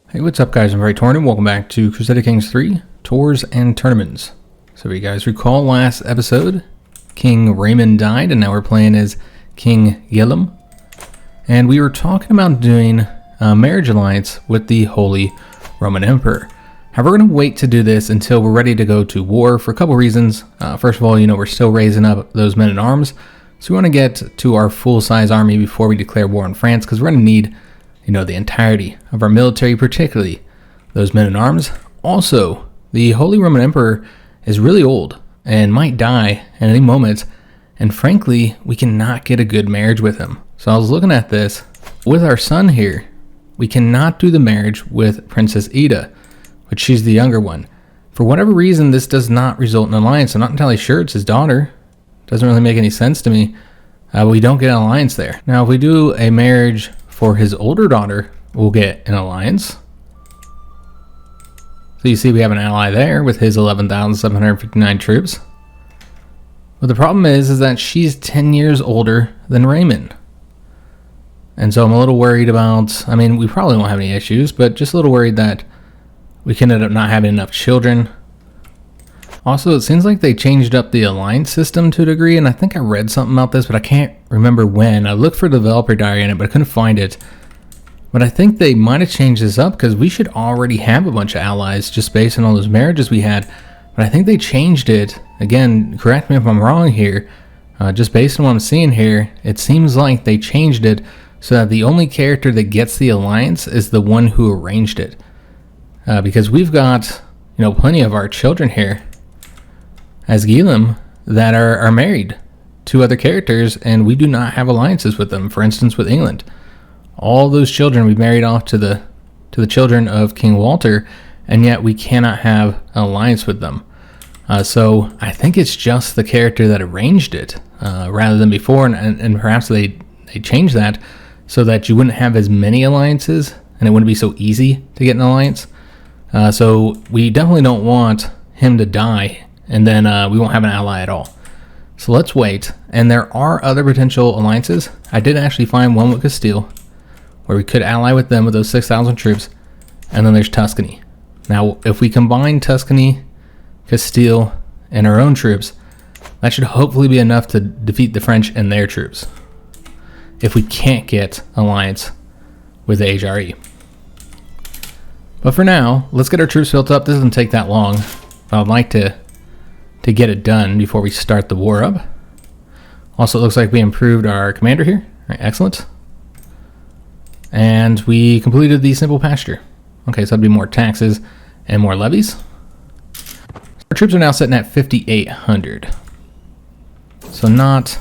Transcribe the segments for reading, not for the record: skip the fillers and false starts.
Hey, what's up guys, I'm Praetorian. Welcome back to Crusader Kings III Tours and Tournaments. So if you guys recall last episode, King Raymond died and now we're playing as King Guilhem. And we were talking about doing a marriage alliance with the Holy Roman Emperor. However, we're going to wait to do this until we're ready to go to war for a couple reasons. First of all, we're still raising up those men at arms. So we want to get to our full-size army before we declare war on France, because we're going to need the entirety of our military, particularly those men at arms. Also, the Holy Roman Emperor is really old and might die at any moment, and frankly, we cannot get a good marriage with him. So I was looking at this. With our son here, we cannot do the marriage with Princess Ida, but she's the younger one. For whatever reason, this does not result in an alliance. I'm not entirely sure. It's his daughter. Doesn't really make any sense to me. We don't get an alliance there. Now, if we do a marriage for his older daughter, we'll get an alliance. So you see we have an ally there with his 11,759 troops. But the problem is that she's 10 years older than Raymond. And so I'm a little worried about, we probably won't have any issues, but just a little worried that we can end up not having enough children. Also, it seems like they changed up the alliance system to a degree, and I think I read something about this, but I can't remember when. I looked for the developer diary in it, but I couldn't find it. But I think they might have changed this up, because we should already have a bunch of allies just based on all those marriages we had. But I think they changed it. Again, correct me if I'm wrong here. Just based on what I'm seeing here, it seems like they changed it so that the only character that gets the alliance is the one who arranged it. Because we've got, plenty of our children here as Guilhem that are married to other characters, and we do not have alliances with them. For instance, with England, all those children we married off to the children of King Walter, and yet we cannot have an alliance with them. So I think it's just the character that arranged it rather than before, and perhaps they changed that so that you wouldn't have as many alliances and it wouldn't be so easy to get an alliance. So we definitely don't want him to die and then we won't have an ally at all. So let's wait. And there are other potential alliances. I did actually find one with Castile, where we could ally with them with those 6,000 troops. And then there's Tuscany. Now, if we combine Tuscany, Castile, and our own troops, that should hopefully be enough to defeat the French and their troops, if we can't get alliance with the HRE. But for now, let's get our troops built up. This doesn't take that long. I'd like to get it done before we start the war up. Also, it looks like we improved our commander here. All right, excellent. And we completed the simple pasture. Okay, so that'd be more taxes and more levies. Our troops are now sitting at 5,800. So not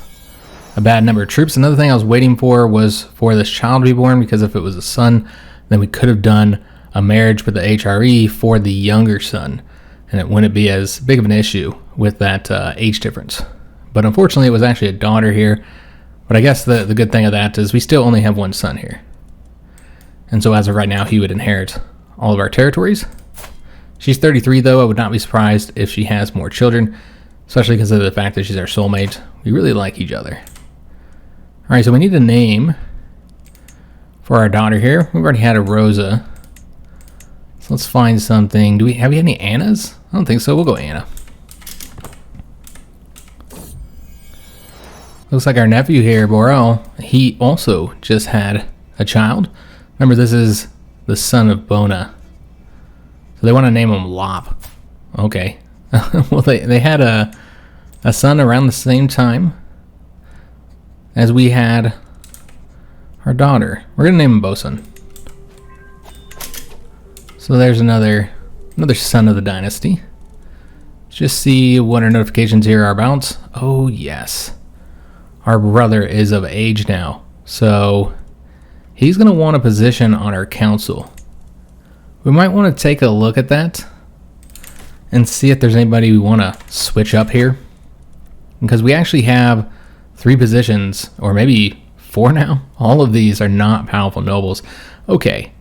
a bad number of troops. Another thing I was waiting for was for this child to be born, because if it was a son, then we could have done a marriage with the HRE for the younger son, and it wouldn't be as big of an issue with that age difference. But unfortunately, it was actually a daughter here. But I guess the good thing of that is we still only have one son here. And so as of right now, he would inherit all of our territories. She's 33, though. I would not be surprised if she has more children, especially because of the fact that she's our soulmate. We really like each other. All right, so we need a name for our daughter here. We've already had a Rosa. So let's find something. Have we had any Annas? I don't think so. We'll go Anna. Looks like our nephew here, Borel, he also just had a child. Remember, this is the son of Bona. So they want to name him Lop. Okay. Well, they had a son around the same time as we had our daughter. We're going to name him Bosun. So there's another son of the dynasty. Let's just see what our notifications here are about. Oh, yes. Our brother is of age now. So he's going to want a position on our council. We might want to take a look at that and see if there's anybody we want to switch up here. Because we actually have 3 positions, or maybe 4 now. All of these are not powerful nobles. Okay.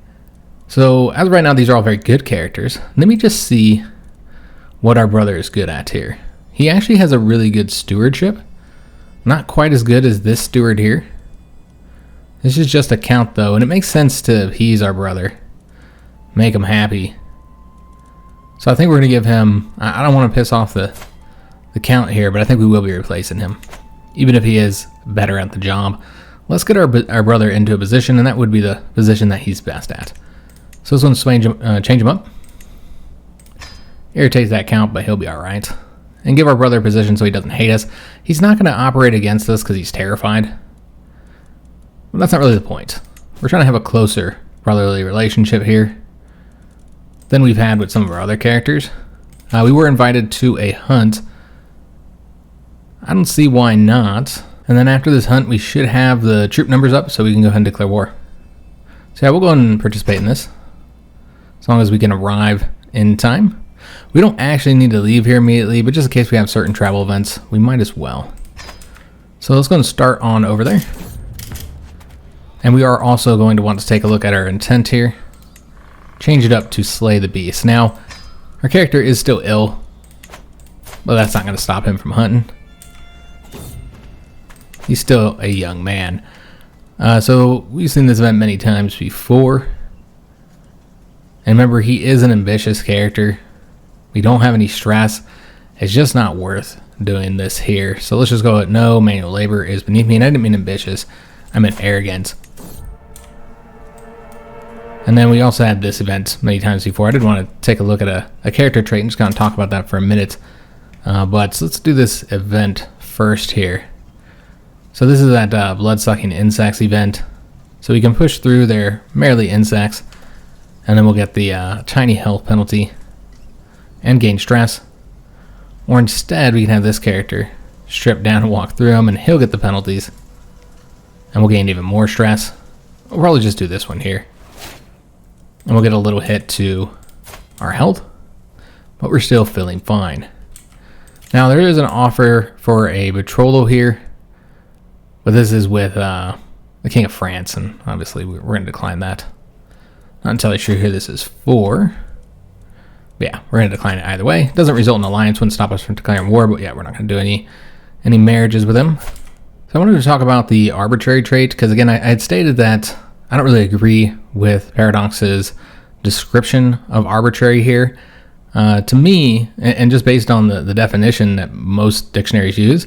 So as of right now, these are all very good characters. Let me just see what our brother is good at here. He actually has a really good stewardship. Not quite as good as this steward here. This is just a count though, and it makes sense to he's our brother. make him happy. So I think we're going to give him... I don't want to piss off the Count here, but I think we will be replacing him, even if he is better at the job. Let's get our brother into a position, and that would be the position that he's best at. So this one's change him up. Irritates that Count, but he'll be alright. And give our brother a position so he doesn't hate us. He's not going to operate against us because he's terrified. But that's not really the point. We're trying to have a closer brotherly relationship here than we've had with some of our other characters. We were invited to a hunt. I don't see why not. And then after this hunt, we should have the troop numbers up so we can go ahead and declare war. So yeah, we'll go ahead and participate in this, as long as we can arrive in time. We don't actually need to leave here immediately, but just in case we have certain travel events, we might as well. So let's go and start on over there. And we are also going to want to take a look at our intent here. Change it up to slay the beast. Now, our character is still ill, but that's not going to stop him from hunting. He's still a young man. So we've seen this event many times before. And remember, he is an ambitious character. We don't have any stress. It's just not worth doing this here. So let's just go with no, manual labor is beneath me. And I didn't mean ambitious. I meant arrogant. And then we also had this event many times before. I did want to take a look at a character trait and just kind of talk about that for a minute. But let's do this event first here. So this is that blood-sucking insects event. So we can push through their merely insects. And then we'll get the tiny health penalty and gain stress. Or instead, we can have this character strip down and walk through them, and he'll get the penalties. And we'll gain even more stress. We'll probably just do this one here. And we'll get a little hit to our health, but we're still feeling fine. Now, there is an offer for a betrothal here, but this is with the King of France, and obviously we're going to decline that. Not entirely sure who this is for. But yeah, we're going to decline it either way. It doesn't result in an alliance, wouldn't stop us from declaring war, but yeah, we're not going to do any marriages with him. So I wanted to talk about the arbitrary trait, because again, I had stated that I don't really agree with Paradox's description of arbitrary here. To me, and just based on the definition that most dictionaries use,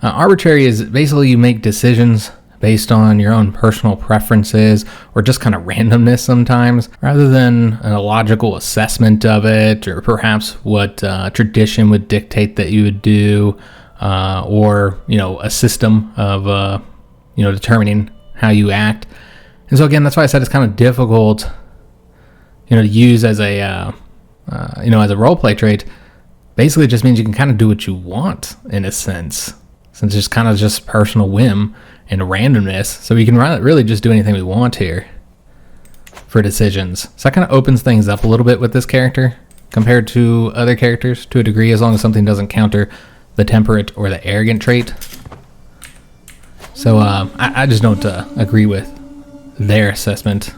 arbitrary is basically you make decisions based on your own personal preferences or just kind of randomness sometimes, rather than a logical assessment of it, or perhaps what tradition would dictate that you would do, or a system of determining how you act. And so again, that's why I said it's kind of difficult, to use as a as a roleplay trait. Basically, it just means you can kind of do what you want in a sense, since it's kind of just personal whim and randomness. So we can really just do anything we want here for decisions. So that kind of opens things up a little bit with this character compared to other characters to a degree, as long as something doesn't counter the temperate or the arrogant trait. So I just don't agree with their assessment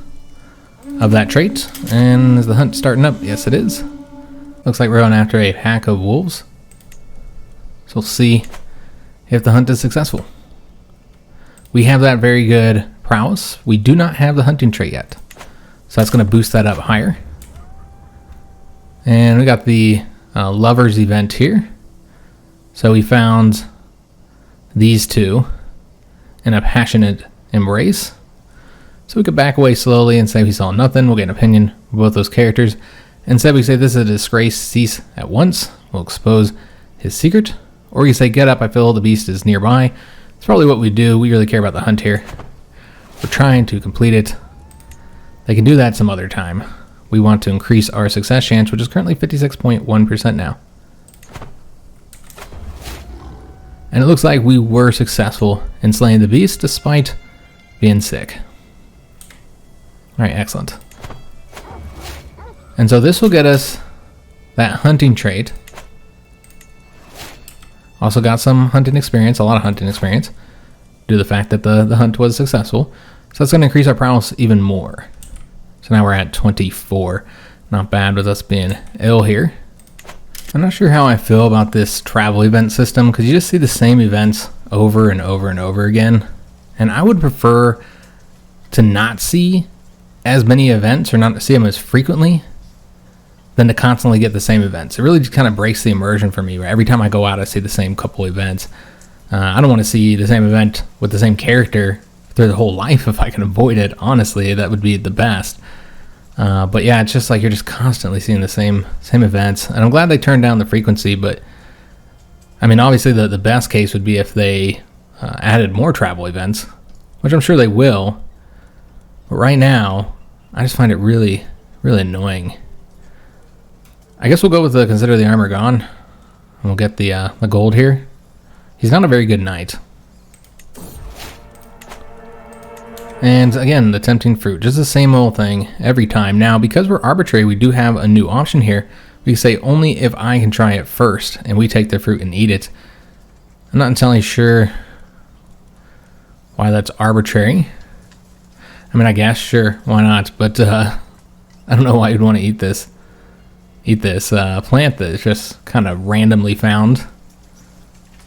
of that trait. And is the hunt starting up? Yes, it is. Looks like we're going after a pack of wolves. So we'll see if the hunt is successful. We have that very good prowess. We do not have the hunting trait yet, so that's going to boost that up higher. And we got the lovers event here. So we found these two in a passionate embrace. So we could back away slowly and say we saw nothing. We'll get an opinion of both those characters. Instead, we say this is a disgrace. Cease at once. We'll expose his secret. Or you say, get up. I feel the beast is nearby. It's probably what we do. We really care about the hunt here. We're trying to complete it. They can do that some other time. We want to increase our success chance, which is currently 56.1% now. And it looks like we were successful in slaying the beast despite being sick. Alright, excellent. And so this will get us that hunting trait. Also got some hunting experience, a lot of hunting experience, due to the fact that the hunt was successful. So that's going to increase our prowess even more. So now we're at 24. Not bad with us being ill here. I'm not sure how I feel about this travel event system, because you just see the same events over and over and over again. And I would prefer to not see as many events or not to see them as frequently than to constantly get the same events. It really just kind of breaks the immersion for me. Right? Every time I go out, I see the same couple events. I don't want to see the same event with the same character through the whole life if I can avoid it. Honestly, that would be the best. But yeah, it's just like you're just constantly seeing the same events. And I'm glad they turned down the frequency, but I mean, obviously the best case would be if they added more travel events, which I'm sure they will. But right now, I just find it really, really annoying. I guess we'll go with the Consider the Armor Gone. And we'll get the gold here. He's not a very good knight. And again, the Tempting Fruit. Just the same old thing every time. Now, because we're arbitrary, we do have a new option here. We can say only if I can try it first, and we take the fruit and eat it. I'm not entirely sure why that's arbitrary. I mean, I guess, sure, why not? But I don't know why you'd want to eat this plant that is just kind of randomly found.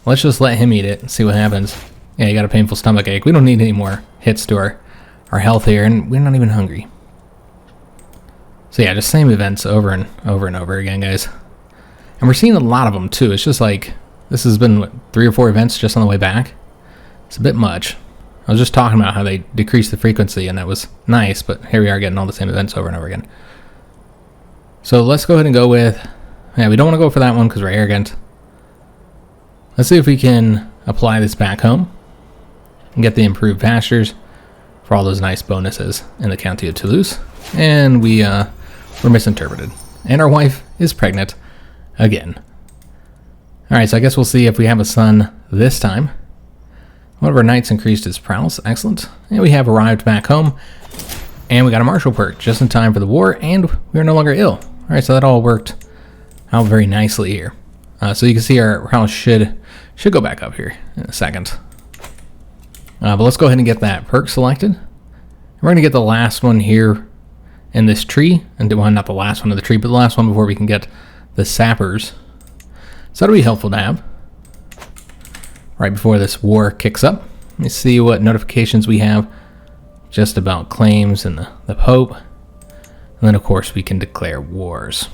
Let's just let him eat it and see what happens. Yeah, you got a painful stomach ache. We don't need any more hits to our health here, and we're not even hungry. So yeah, just same events over and over and over again, guys. And we're seeing a lot of them too. It's just like, this has been, what, 3 or 4 events just on the way back? It's a bit much. I was just talking about how they decreased the frequency, and that was nice, but here we are getting all the same events over and over again. So let's go ahead and go with, yeah, we don't want to go for that one because we're arrogant. Let's see if we can apply this back home and get the improved pastures for all those nice bonuses in the county of Toulouse. And we're misinterpreted. And our wife is pregnant again. Alright, so I guess we'll see if we have a son this time. One of our knights increased his prowess. Excellent. And we have arrived back home. And we got a martial perk just in time for the war. And we are no longer ill. Alright, so that all worked out very nicely here. So you can see our prowess should go back up here in a second. But let's go ahead and get that perk selected. We're going to get the last one here in this tree. And well, not the last one of the tree, but the last one before we can get the sappers. So that'll be helpful to have right before this war kicks up. Let me see what notifications we have just about claims and the Pope. And then, of course, we can declare wars,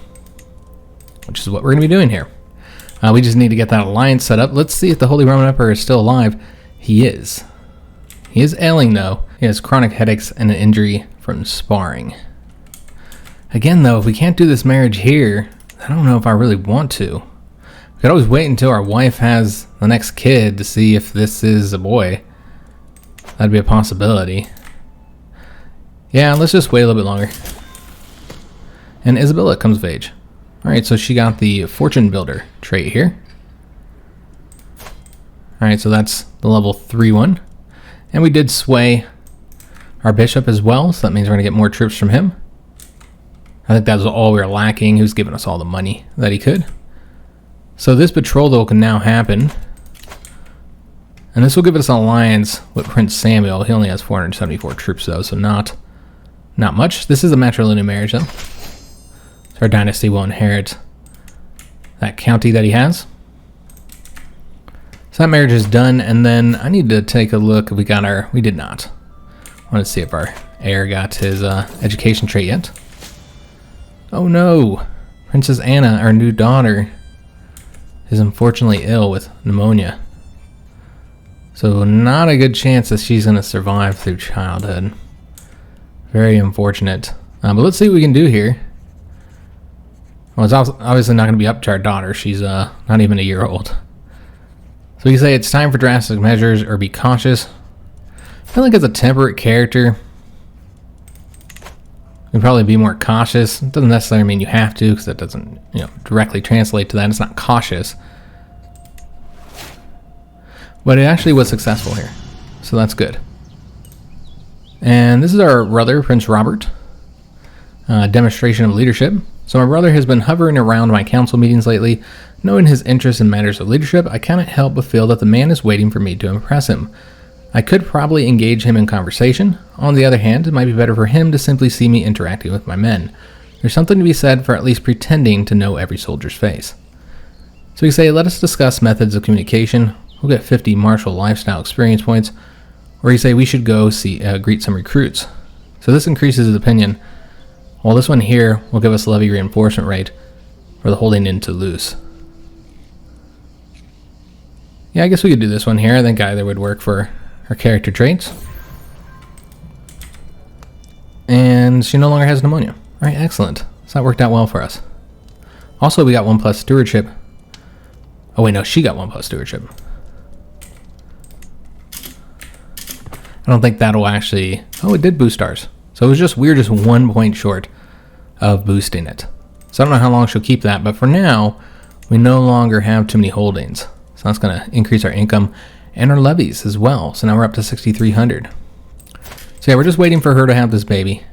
which is what we're going to be doing here. We just need to get that alliance set up. Let's see if the Holy Roman Emperor is still alive. He is. He is ailing, though. He has chronic headaches and an injury from sparring. Again, though, if we can't do this marriage here, I don't know if I really want to. We could always wait until our wife has the next kid to see if this is a boy. That'd be a possibility. Yeah, let's just wait a little bit longer. And Isabella comes of age. Alright, so she got the Fortune Builder trait here. Alright, so that's the level 3 one. And we did sway our bishop as well, so that means we're going to get more troops from him. I think that was all we were lacking. He was giving us all the money that he could. So this betrothal can now happen. And this will give us an alliance with Prince Samuel. He only has 474 troops, though, so not much. This is a matrilineal marriage, though. So our dynasty will inherit that county that he has. So that marriage is done, and then I need to take a look if we got our... We did not. I want to see if our heir got his education trait yet. Oh no! Princess Anna, our new daughter, is unfortunately ill with pneumonia. So not a good chance that she's going to survive through childhood. Very unfortunate. But let's see what we can do here. Well, it's obviously not going to be up to our daughter. She's not even a year old. So we can say it's time for drastic measures or be cautious. I feel like as a temperate character, you'd probably be more cautious. It doesn't necessarily mean you have to, because that doesn't, directly translate to that. It's not cautious. But it actually was successful here. So that's good. And this is our brother, Prince Robert. Demonstration of leadership. So my brother has been hovering around my council meetings lately. Knowing his interest in matters of leadership, I cannot help but feel that the man is waiting for me to impress him. I could probably engage him in conversation. On the other hand, it might be better for him to simply see me interacting with my men. There's something to be said for at least pretending to know every soldier's face. So you say, let us discuss methods of communication. We'll get 50 martial lifestyle experience points. Or you say we should go greet some recruits. So this increases his opinion. Well, this one here will give us levy reinforcement rate for the holding in Toulouse. Yeah, I guess we could do this one here. I think either would work for her character traits. And she no longer has pneumonia. All right, excellent. So that worked out well for us. Also, we got 1+ stewardship. Oh wait, no, she got 1+ stewardship. I don't think that'll actually... Oh, it did boost ours. So it was just, we're just 1 point short of boosting it. So I don't know how long she'll keep that, but for now, we no longer have too many holdings. So that's going to increase our income and our levies as well. So now we're up to 6,300. So yeah, we're just waiting for her to have this baby.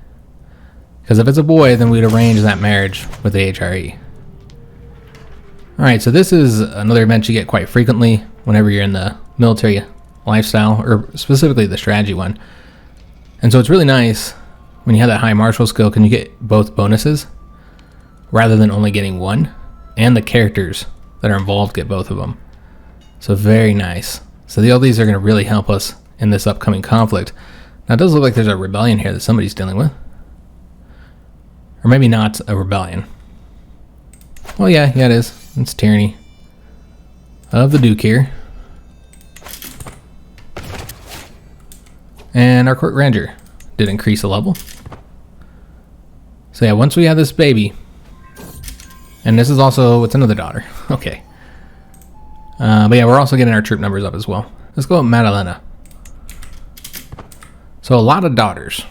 Because if it's a boy, then we'd arrange that marriage with the HRE. Alright, so this is another event you get quite frequently whenever you're in the military lifestyle, or specifically the strategy one. And so it's really nice when you have that high martial skill, can you get both bonuses rather than only getting one, and the characters that are involved get both of them. So very nice. So all these are going to really help us in this upcoming conflict. Now it does look like there's a rebellion here that somebody's dealing with. Or maybe not a rebellion. Well, yeah, it is. It's tyranny of the Duke here. And our court grandeur did increase a level. So yeah, once we have this baby, and this is also, it's another daughter. Okay. But yeah, we're also getting our troop numbers up as well. Let's go with Madalena. So a lot of daughters.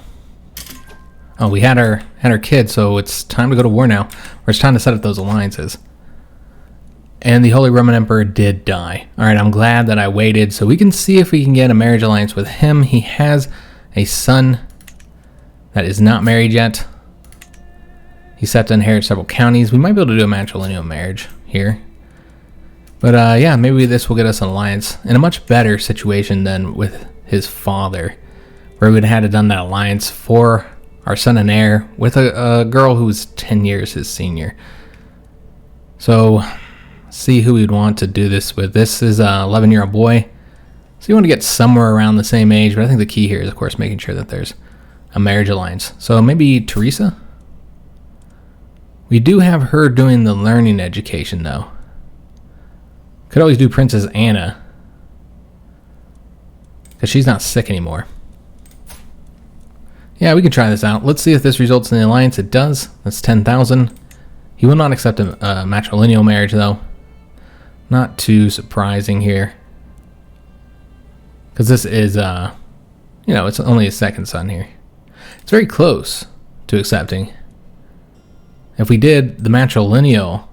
Oh, we had our kid, so it's time to go to war now. Or it's time to set up those alliances. And the Holy Roman Emperor did die. Alright, I'm glad that I waited so we can see if we can get a marriage alliance with him. He has a son that is not married yet. He's set to inherit several counties. We might be able to do a matrilineal marriage here. But yeah, maybe this will get us an alliance in a much better situation than with his father, where we would have had to done that alliance for our son and heir with a girl who was 10 years his senior. So, see who we'd want to do this with. This is an 11-year-old boy. So you want to get somewhere around the same age, but I think the key here is, of course, making sure that there's a marriage alliance. So maybe Teresa? We do have her doing the learning education, though. Could always do Princess Anna, because she's not sick anymore. Yeah, we can try this out. Let's see if this results in the alliance. It does. That's 10,000. He will not accept a matrilineal marriage, though. Not too surprising here. Because this is, you know, it's only his second son here. It's very close to accepting. If we did the matrilineal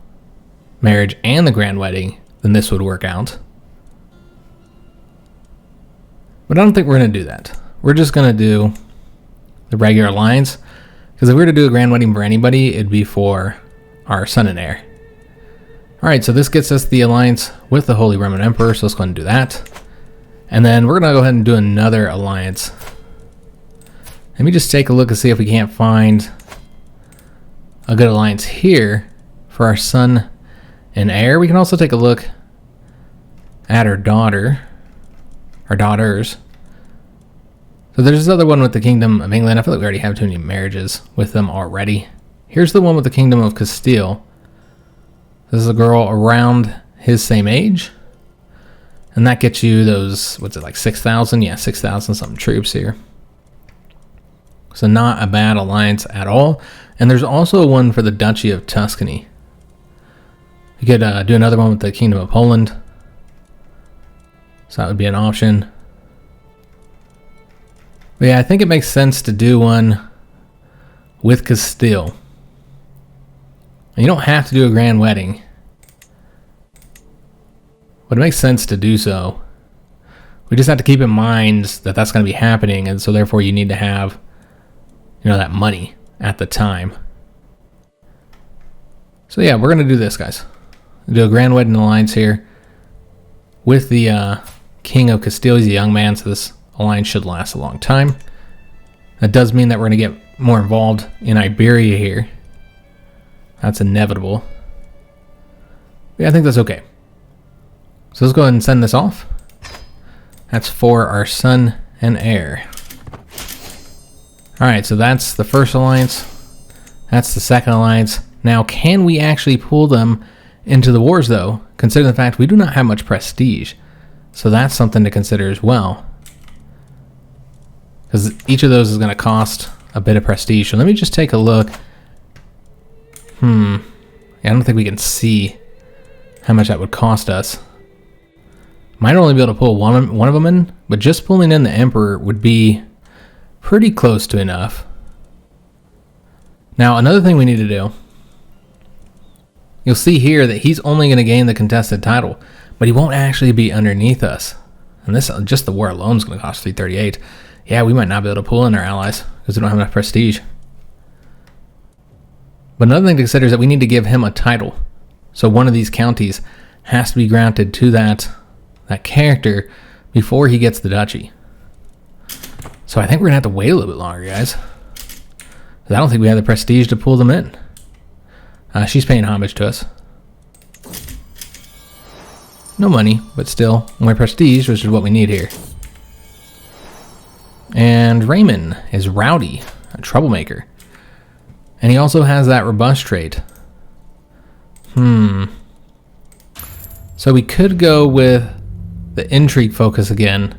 marriage and the grand wedding, then this would work out. But I don't think we're going to do that. We're just going to do the regular alliance. Because if we were to do a grand wedding for anybody, it'd be for our son and heir. Alright, so this gets us the alliance with the Holy Roman Emperor, so let's go ahead and do that. And then we're going to go ahead and do another alliance. Let me just take a look and see if we can't find a good alliance here for our son and heir. We can also take a look at our daughter, our daughters. So there's this other one with the Kingdom of England. I feel like we already have too many marriages with them already. Here's the one with the Kingdom of Castile. This is a girl around his same age. And that gets you those, what's it, like 6,000? Yeah, 6,000 something troops here. So not a bad alliance at all. And there's also one for the Duchy of Tuscany. You could do another one with the Kingdom of Poland. So that would be an option. But yeah, I think it makes sense to do one with Castile. And you don't have to do a grand wedding, but it makes sense to do so. We just have to keep in mind that that's going to be happening, and so therefore you need to have, you know, that money at the time. So yeah, we're going to do this, guys. Do a grand wedding alliance here with the King of Castile. He's a young man, so this alliance should last a long time. That does mean that we're going to get more involved in Iberia here. That's inevitable. Yeah, I think that's okay. So let's go ahead and send this off. That's for our son and heir. Alright, so that's the first alliance. That's the second alliance. Now, can we actually pull them into the wars, though? Considering the fact we do not have much prestige. So that's something to consider as well. Because each of those is going to cost a bit of prestige. So let me just take a look. Yeah, I don't think we can see how much that would cost us. Might only be able to pull one of them in, but just pulling in the Emperor would be pretty close to enough. Now, another thing we need to do, you'll see here that he's only going to gain the contested title, but he won't actually be underneath us. And this, just the war alone is going to cost 338. Yeah, we might not be able to pull in our allies because we don't have enough prestige. But another thing to consider is that we need to give him a title. So one of these counties has to be granted to that character before he gets the duchy. So I think we're going to have to wait a little bit longer, guys. 'Cause I don't think we have the prestige to pull them in. She's paying homage to us. No money, but still more prestige, which is what we need here. And Raymond is rowdy, a troublemaker. And he also has that robust trait. So we could go with the intrigue focus again.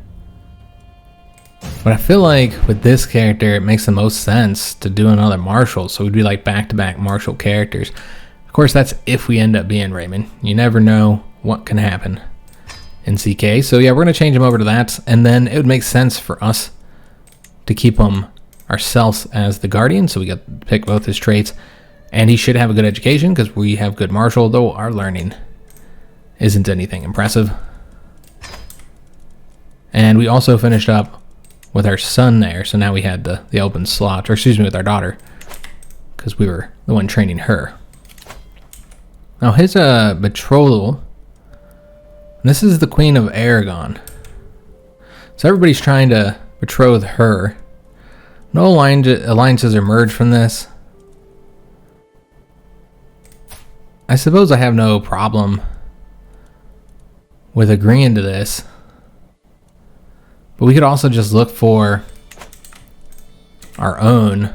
But I feel like with this character, it makes the most sense to do another marshal. So we'd be like back-to-back marshal characters. Of course, that's if we end up being Raymond. You never know what can happen in CK. So yeah, we're going to change him over to that. And then it would make sense for us to keep him ourselves as the guardian. So we got to pick both his traits. And he should have a good education because we have good marshal, though our learning isn't anything impressive. And we also finished up with our son there, so now we had the open slot, or excuse me, with our daughter, because we were the one training her. Now his betrothal, this is the Queen of Aragon. So everybody's trying to betroth her. No alliances emerge from this. I suppose I have no problem with agreeing to this. But we could also just look for our own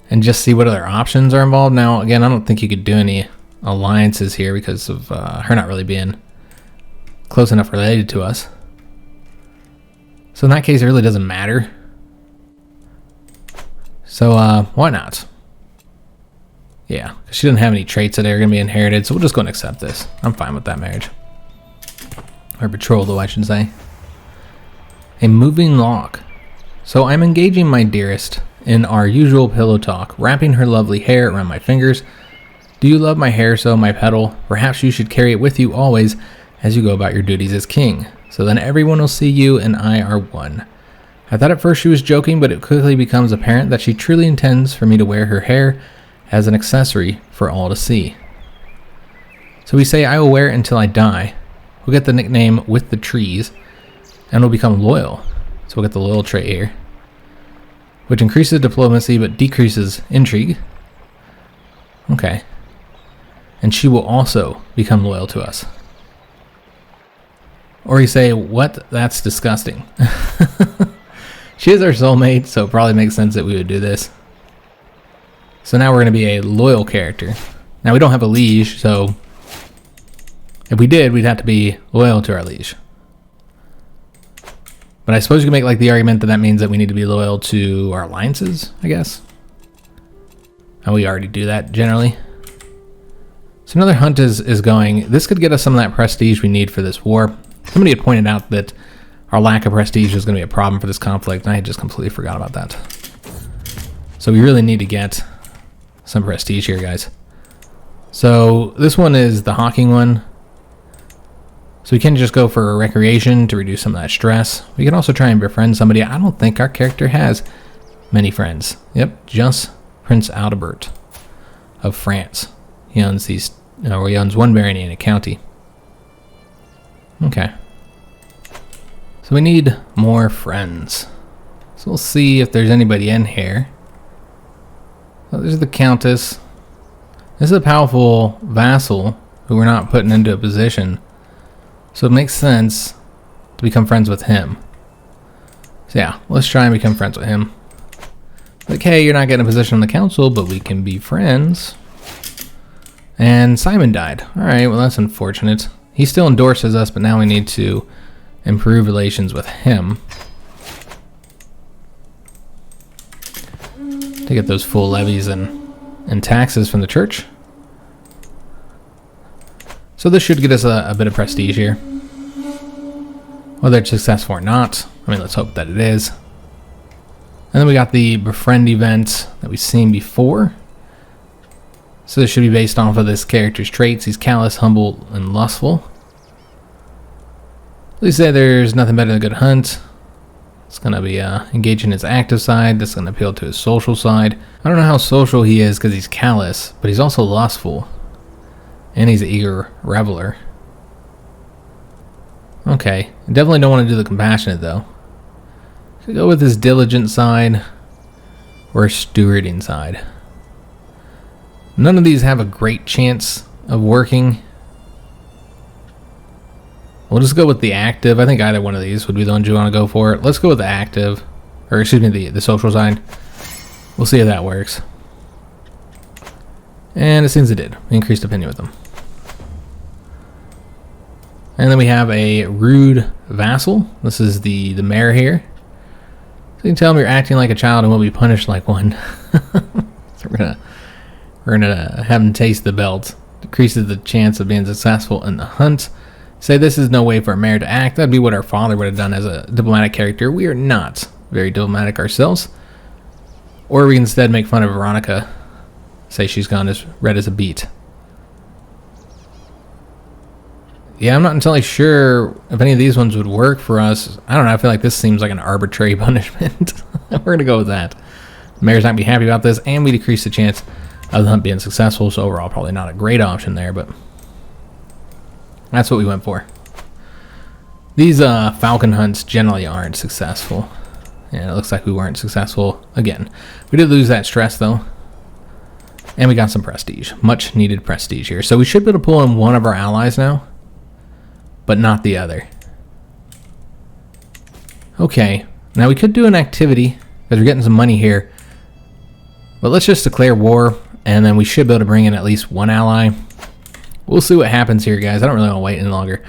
and just see what other options are involved. Now, again, I don't think you could do any alliances here because of her not really being close enough related to us. So in that case, it really doesn't matter. So why not? Yeah, because she doesn't have any traits that are going to be inherited, so we'll just go and accept this. I'm fine with that marriage. Or betrothal, I should say. A moving lock. So I'm engaging my dearest in our usual pillow talk, wrapping her lovely hair around my fingers. Do you love my hair so, my petal? Perhaps you should carry it with you always as you go about your duties as king. So then everyone will see you and I are one. I thought at first she was joking, but it quickly becomes apparent that she truly intends for me to wear her hair as an accessory for all to see. So we say I will wear it until I die. We'll get the nickname With the Trees, and we'll become loyal. So we'll get the loyal trait here, which increases diplomacy but decreases intrigue. Okay. And she will also become loyal to us. Or you say, what? That's disgusting. She is our soulmate, so it probably makes sense that we would do this. So now we're going to be a loyal character. Now we don't have a liege, so if we did, we'd have to be loyal to our liege. But I suppose you can make like the argument that that means that we need to be loyal to our alliances, I guess. And we already do that generally. So another hunt is going. This could get us some of that prestige we need for this war. Somebody had pointed out that our lack of prestige is going to be a problem for this conflict, and I had just completely forgot about that. So we really need to get some prestige here, guys. So this one is the hawking one. So we can just go for recreation to reduce some of that stress. We can also try and befriend somebody. I don't think our character has many friends. Yep, just Prince Adalbert of France. He owns these, he owns one barony in a county. Okay. So we need more friends. So we'll see if there's anybody in here. Oh, there's the Countess. This is a powerful vassal who we're not putting into a position. So it makes sense to become friends with him. So yeah, let's try and become friends with him. Like, hey, you're not getting a position on the council, but we can be friends. And Simon died. Alright, well that's unfortunate. He still endorses us, but now we need to improve relations with him. To get those full levies and taxes from the church. So this should get us a bit of prestige here. Whether it's successful or not, I mean, let's hope that it is. And then we got the befriend event that we've seen before. So this should be based off of this character's traits. He's callous, humble, and lustful. They say there's nothing better than a good hunt. It's going to be engaged in his active side. That's going to appeal to his social side. I don't know how social he is because he's callous, but he's also lustful. And he's an eager reveler. Okay, I definitely don't want to do the compassionate though. Should go with his diligent side or stewarding side. None of these have a great chance of working. We'll just go with the active. I think either one of these would be the ones you want to go for. Let's go with the active, or excuse me, the social side. We'll see if that works. And it seems it did. We increased opinion with them. And then we have a rude vassal. This is the mayor here. So you can tell him you're acting like a child and will be punished like one. So we're gonna have him taste the belt. Decreases the chance of being successful in the hunt. Say this is no way for a mayor to act. That'd be what our father would have done as a diplomatic character. We are not very diplomatic ourselves. Or we can instead make fun of Veronica. Say she's gone as red as a beet. Yeah, I'm not entirely sure if any of these ones would work for us. I don't know, I feel like this seems like an arbitrary punishment. We're going to go with that. The mayor's not going to be happy about this, and we decrease the chance of the hunt being successful, so overall probably not a great option there, but that's what we went for. These falcon hunts generally aren't successful. And it looks like we weren't successful again. We did lose that stress though. And we got some prestige. Much needed prestige here. So we should be able to pull in one of our allies now, but not the other. Okay, now we could do an activity because we're getting some money here. But let's just declare war, and then we should be able to bring in at least one ally. We'll see what happens here, guys. I don't really want to wait any longer.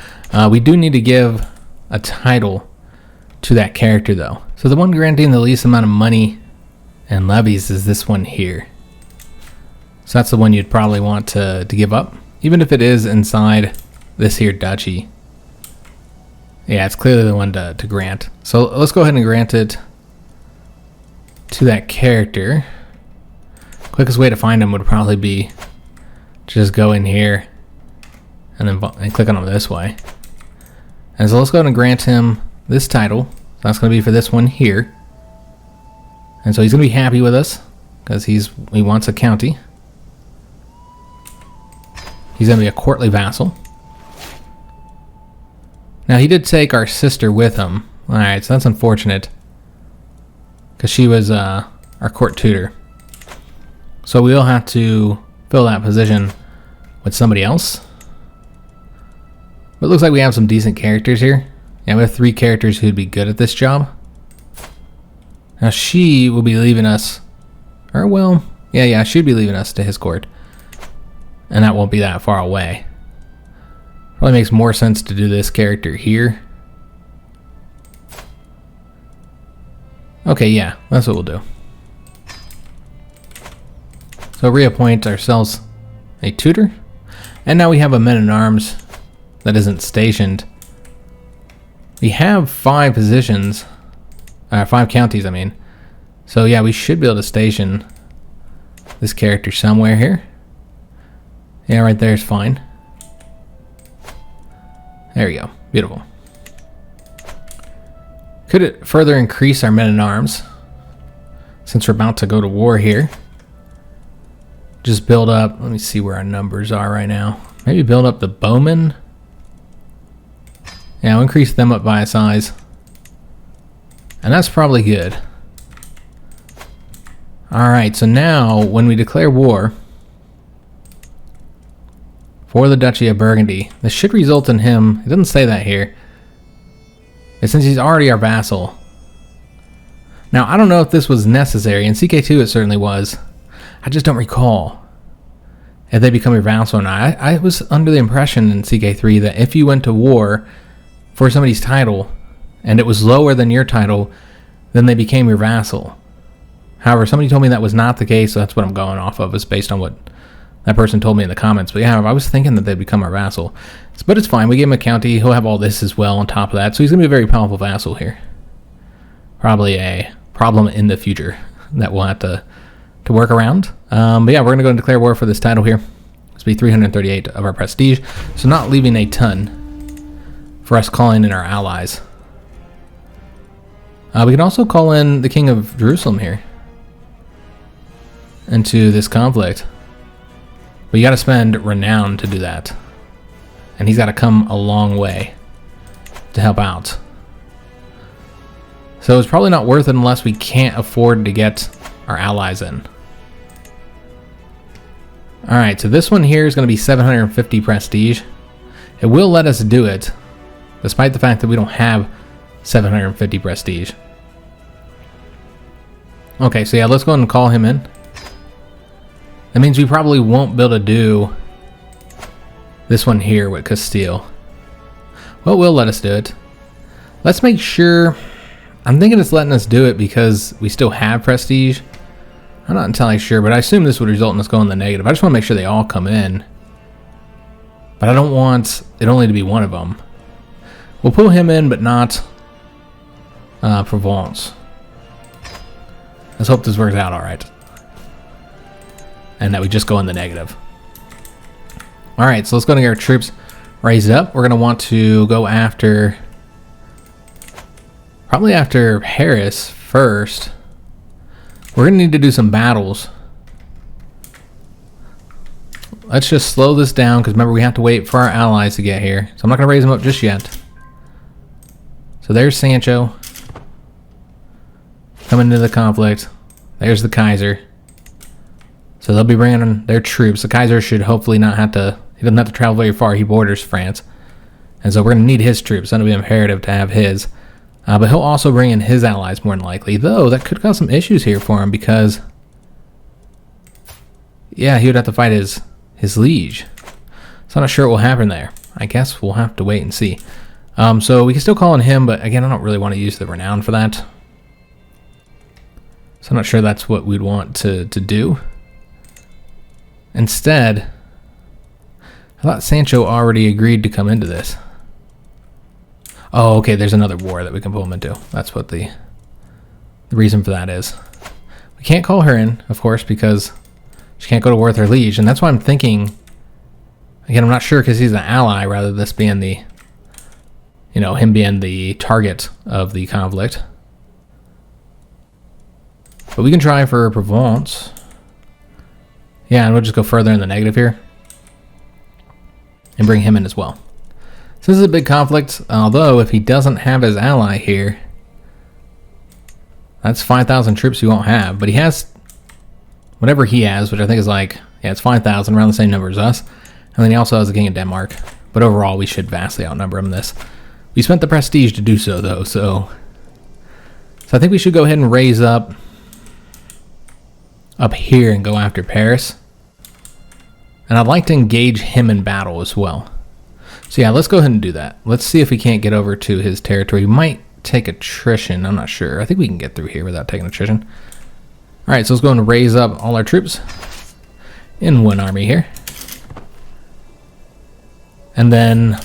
We do need to give a title to that character, though. So the one granting the least amount of money and levies is this one here. So that's the one you'd probably want to give up, even if it is inside this here duchy. Yeah, it's clearly the one to grant. So let's go ahead and grant it to that character. Quickest way to find him would probably be to just go in here and then click on him this way. And so let's go ahead and grant him this title. So that's going to be for this one here. And so he's going to be happy with us because he wants a county. He's going to be a courtly vassal. Now he did take our sister with him. Alright, so that's unfortunate because she was our court tutor. So we'll have to fill that position with somebody else. But it looks like we have some decent characters here. Yeah, we have 3 characters who'd be good at this job. Now she will be leaving us, or well, yeah, she'd be leaving us to his court. And that won't be that far away. Probably makes more sense to do this character here. Okay, yeah, that's what we'll do. So reappoint ourselves a tutor. And now we have a men-at-arms that isn't stationed. We have 5 positions, 5 counties, I mean. So yeah, we should be able to station this character somewhere here. Yeah, right there is fine. There we go. Beautiful. Could it further increase our men-at-arms? Since we're about to go to war here. Just build up, let me see where our numbers are right now. Maybe build up the bowmen. Yeah, I'll increase them up by a size. And that's probably good. Alright, so now when we declare war for the Duchy of Burgundy, this should result in him, it doesn't say that here, but since he's already our vassal, Now, I don't know if this was necessary. In CK2 it certainly was. I just don't recall if they become your vassal or not. I was under the impression in CK3 that if you went to war for somebody's title and it was lower than your title, then they became your vassal. However, somebody told me that was not the case, so that's what I'm going off of, is based on what that person told me in the comments. But yeah, I was thinking that they'd become our vassal. But it's fine. We gave him a county. He'll have all this as well on top of that. So he's going to be a very powerful vassal here. Probably a problem in the future that we'll have to work around. But yeah, we're going to go and declare war for this title here. This will be 338 of our prestige. So not leaving a ton for us calling in our allies. We can also call in the King of Jerusalem here into this conflict. But you got to spend renown to do that. And he's got to come a long way to help out. So it's probably not worth it unless we can't afford to get our allies in. Alright, so this one here is going to be 750 prestige. It will let us do it, despite the fact that we don't have 750 prestige. Okay, so yeah, let's go ahead and call him in. That means we probably won't be able to do this one here with Castile. Well, we'll let us do it. Let's make sure... I'm thinking it's letting us do it because we still have prestige. I'm not entirely sure, but I assume this would result in us going in the negative. I just want to make sure they all come in. But I don't want it only to be one of them. We'll pull him in, but not Provence. Let's hope this works out all right. And that we just go in the negative. Alright, so let's go and get our troops raised up. We're going to want to go after... probably after Paris first. We're going to need to do some battles. Let's just slow this down, because remember we have to wait for our allies to get here. So I'm not going to raise them up just yet. So there's Sancho. Coming into the conflict. There's the Kaiser. So they'll be bringing in their troops. The Kaiser should hopefully not have to... he doesn't have to travel very far. He borders France. And so we're going to need his troops. That'll be imperative to have his. But he'll also bring in his allies more than likely. Though, that could cause some issues here for him because... yeah, he would have to fight his liege. So I'm not sure what will happen there. I guess we'll have to wait and see. So we can still call on him, but again, I don't really want to use the renown for that. So I'm not sure that's what we'd want to do. Instead, I thought Sancho already agreed to come into this. Oh, okay, there's another war that we can pull him into. That's what the reason for that is. We can't call her in, of course, because she can't go to war with her liege, and that's why I'm thinking... again, I'm not sure because he's an ally rather than this being the... you know, him being the target of the conflict. But we can try for Provence. Yeah, and we'll just go further in the negative here. And bring him in as well. So this is a big conflict, although if he doesn't have his ally here, that's 5,000 troops he won't have. But he has whatever he has, which I think is like, yeah, it's 5,000, around the same number as us. And then he also has the King of Denmark. But overall, we should vastly outnumber him in this. We spent the prestige to do so, though, so I think we should go ahead and raise up here and go after Paris. And I'd like to engage him in battle as well. So yeah, let's go ahead and do that. Let's see if we can't get over to his territory. We might take attrition. I'm not sure. I think we can get through here without taking attrition. All right, so let's go and raise up all our troops in one army here. And then,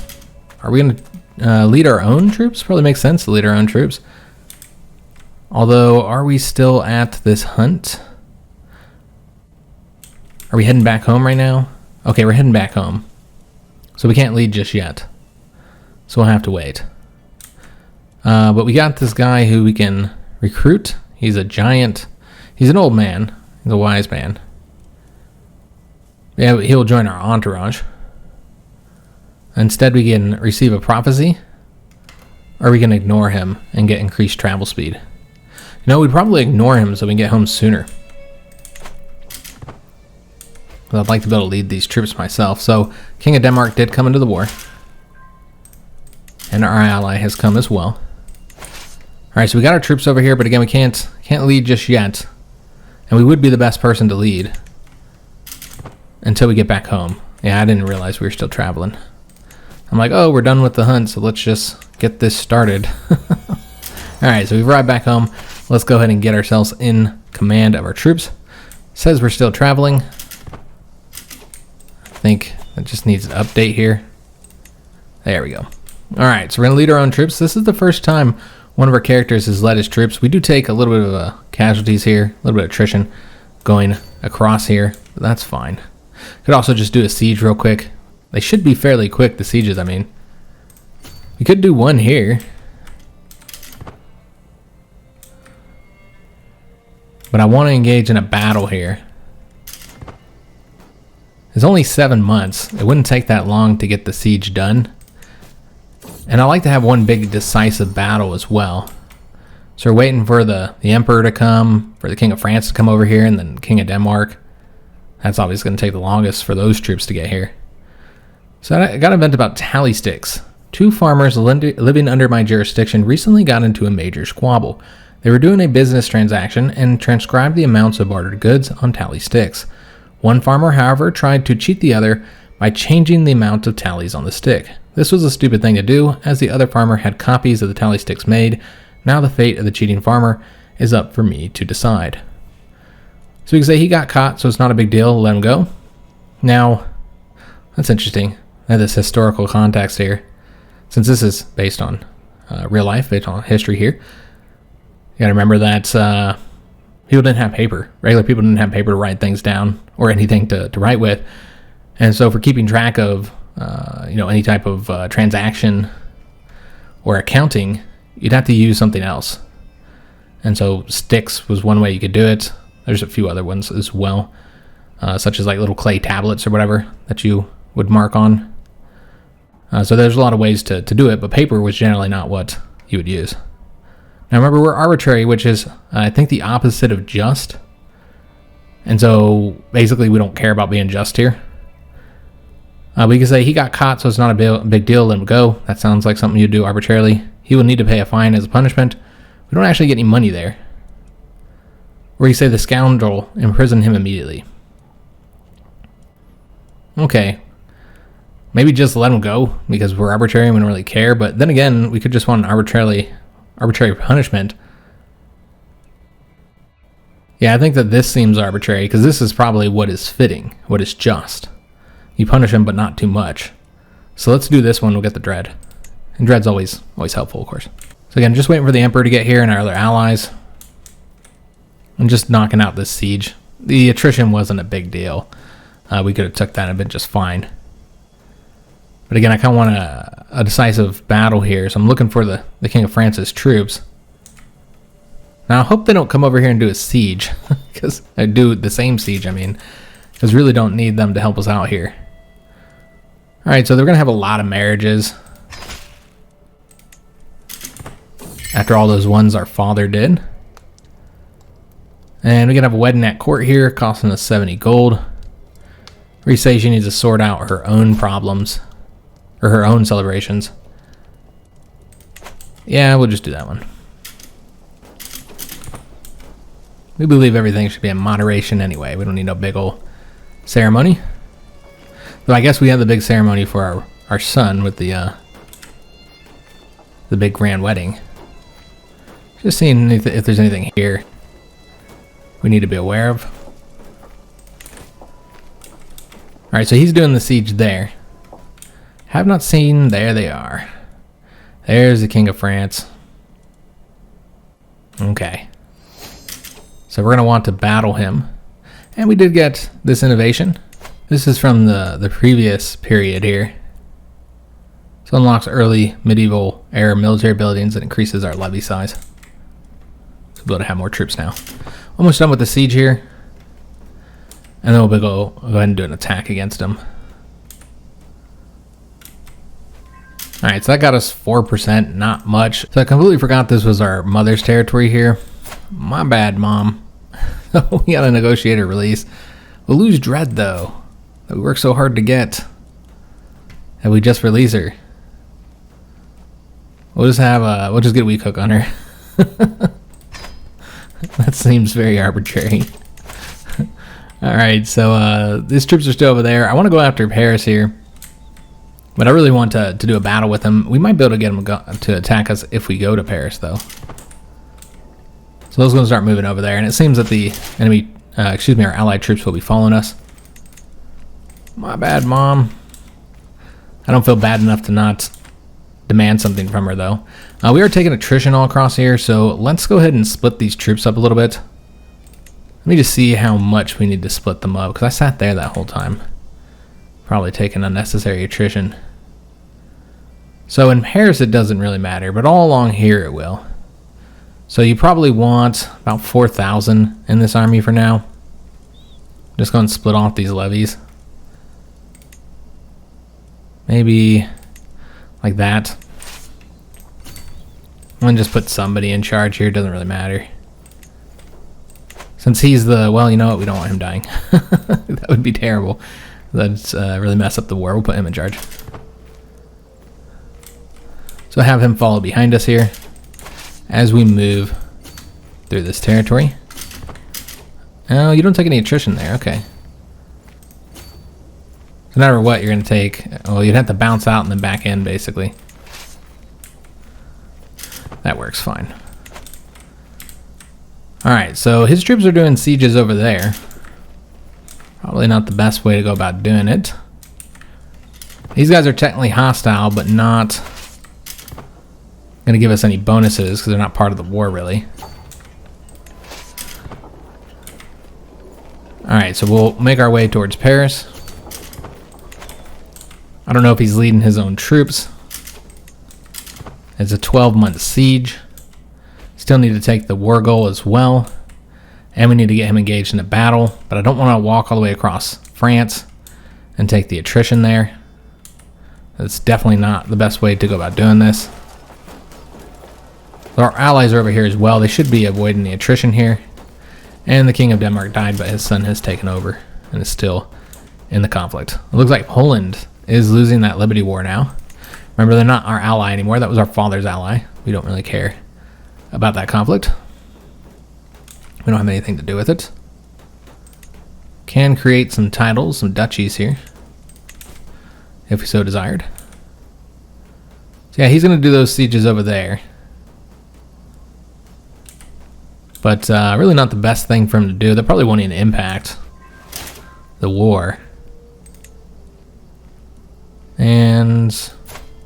are we going to lead our own troops? Probably makes sense to lead our own troops. Although, are we still at this hunt? Are we heading back home right now? Okay, we're heading back home. So we can't lead just yet. So we'll have to wait. But we got this guy who we can recruit. He's a giant. He's an old man. He's a wise man. Yeah, he'll join our entourage. Instead, we can receive a prophecy. Or we can ignore him and get increased travel speed. You know, we'd probably ignore him so we can get home sooner. But I'd like to be able to lead these troops myself. So, King of Denmark did come into the war. And our ally has come as well. Alright, so we got our troops over here, but again, we can't lead just yet. And we would be the best person to lead until we get back home. Yeah, I didn't realize we were still traveling. I'm like, oh, we're done with the hunt, so let's just get this started. Alright, so we've arrived back home. Let's go ahead and get ourselves in command of our troops. Says we're still traveling. I think it just needs an update here. There we go. Alright, so we're going to lead our own troops. This is the first time one of our characters has led his troops. We do take a little bit of casualties here, a little bit of attrition going across here, but that's fine. Could also just do a siege real quick. They should be fairly quick, the sieges, I mean. We could do one here. But I want to engage in a battle here. It's only 7 months. It wouldn't take that long to get the siege done. And I like to have one big decisive battle as well. So we're waiting for the Emperor to come, for the King of France to come over here, and then King of Denmark. That's obviously going to take the longest for those troops to get here. So I got an event about tally sticks. 2 farmers living under my jurisdiction recently got into a major squabble. They were doing a business transaction and transcribed the amounts of bartered goods on tally sticks. One farmer, however, tried to cheat the other by changing the amount of tallies on the stick. This was a stupid thing to do, as the other farmer had copies of the tally sticks made. Now the fate of the cheating farmer is up for me to decide. So we can say he got caught, so it's not a big deal, let him go. Now, that's interesting. I have this historical context here. Since this is based on real life, based on history here, you gotta remember that people didn't have paper. Regular people didn't have paper to write things down or anything to write with. And so for keeping track of any type of transaction or accounting, you'd have to use something else. And so sticks was one way you could do it. There's a few other ones as well, such as like little clay tablets or whatever that you would mark on. So there's a lot of ways to do it, but paper was generally not what you would use. Now remember, we're arbitrary, which is, I think, the opposite of just. And so basically we don't care about being just here. We can say he got caught, so it's not a big deal, let him go. That sounds like something you'd do arbitrarily. He will need to pay a fine as a punishment. We don't actually get any money there. Or you say the scoundrel, imprison him immediately. Okay. Maybe just let him go, because we're arbitrary and we don't really care. But then again, we could just want an arbitrary punishment. Yeah, I think that this seems arbitrary, because this is probably what is fitting, what is just. You punish him, but not too much. So let's do this one, we'll get the dread. And dread's always helpful, of course. So again, just waiting for the Emperor to get here and our other allies. And just knocking out this siege. The attrition wasn't a big deal. We could have took that and been just fine. But again, I kind of want a decisive battle here, so I'm looking for the King of France's troops. Now, I hope they don't come over here and do a siege, because I do the same siege, I mean, because really don't need them to help us out here. Alright, so they're going to have a lot of marriages. After all those ones our father did. And we can have a wedding at court here, costing us 70 gold. Where you say she needs to sort out her own problems. Or her own celebrations. Yeah, we'll just do that one. We believe everything should be in moderation anyway. We don't need no big ol' ceremony. Though I guess we have the big ceremony for our son with the big grand wedding. Just seeing if there's anything here we need to be aware of. Alright, so he's doing the siege there. Have not seen, there they are. There's the King of France. Okay. So we're going to want to battle him. And we did get this innovation. This is from the previous period here. So unlocks early medieval era military buildings and increases our levy size. So we'll be able to have more troops now. Almost done with the siege here. And then we'll go ahead and do an attack against him. Alright, so that got us 4%, not much. So I completely forgot this was our mother's territory here. My bad, Mom. We got a negotiator release. We'll lose Dread, though. That we worked so hard to get. And we just release her. We'll just have we'll just get a weak hook on her. That seems very arbitrary. Alright, so these troops are still over there. I want to go after Paris here. But I really want to do a battle with him. We might be able to get him to attack us if we go to Paris, though. So those are going to start moving over there. And it seems that the enemy, our allied troops will be following us. My bad, Mom. I don't feel bad enough to not demand something from her, though. We are taking attrition all across here, so let's go ahead and split these troops up a little bit. Let me just see how much we need to split them up, because I sat there that whole time. Probably taking unnecessary attrition. So in Paris it doesn't really matter, but all along here it will. So you probably want about 4,000 in this army for now. Just going to split off these levies. Maybe like that. I'm gonna just put somebody in charge here, doesn't really matter. Since he's the, well, you know what, we don't want him dying. That would be terrible. That'd really mess up the war. We'll put him in charge. So have him follow behind us here as we move through this territory. Oh, you don't take any attrition there, okay. No matter what, you're going to take, well, you'd have to bounce out in the back end, basically. That works fine. Alright, so his troops are doing sieges over there. Probably not the best way to go about doing it. These guys are technically hostile, but not going to give us any bonuses because they're not part of the war, really. Alright, so we'll make our way towards Paris. I don't know if he's leading his own troops. It's a 12-month siege. Still need to take the war goal as well. And we need to get him engaged in a battle. But I don't want to walk all the way across France and take the attrition there. That's definitely not the best way to go about doing this. Our allies are over here as well. They should be avoiding the attrition here. And the King of Denmark died, but his son has taken over and is still in the conflict. It looks like Poland is losing that Liberty War now. Remember, they're not our ally anymore. That was our father's ally. We don't really care about that conflict. We don't have anything to do with it. Can create some titles, some duchies here, if we so desired. So yeah, he's going to do those sieges over there. But really not the best thing for him to do. That probably won't even impact the war. And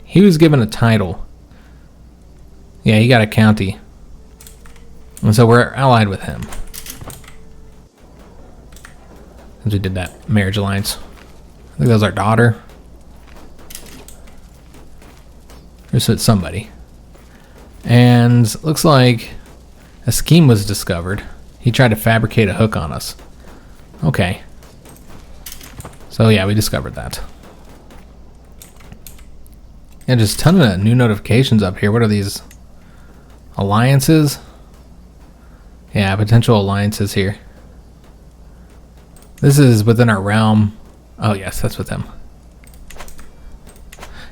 he was given a title. Yeah, he got a county. And so we're allied with him. Since we did that marriage alliance. I think that was our daughter. Or so it's somebody. And looks like a scheme was discovered. He tried to fabricate a hook on us. Okay. So yeah, we discovered that. And just a ton of new notifications up here. What are these? Alliances? Yeah, potential alliances here. This is within our realm. Oh yes, that's with him.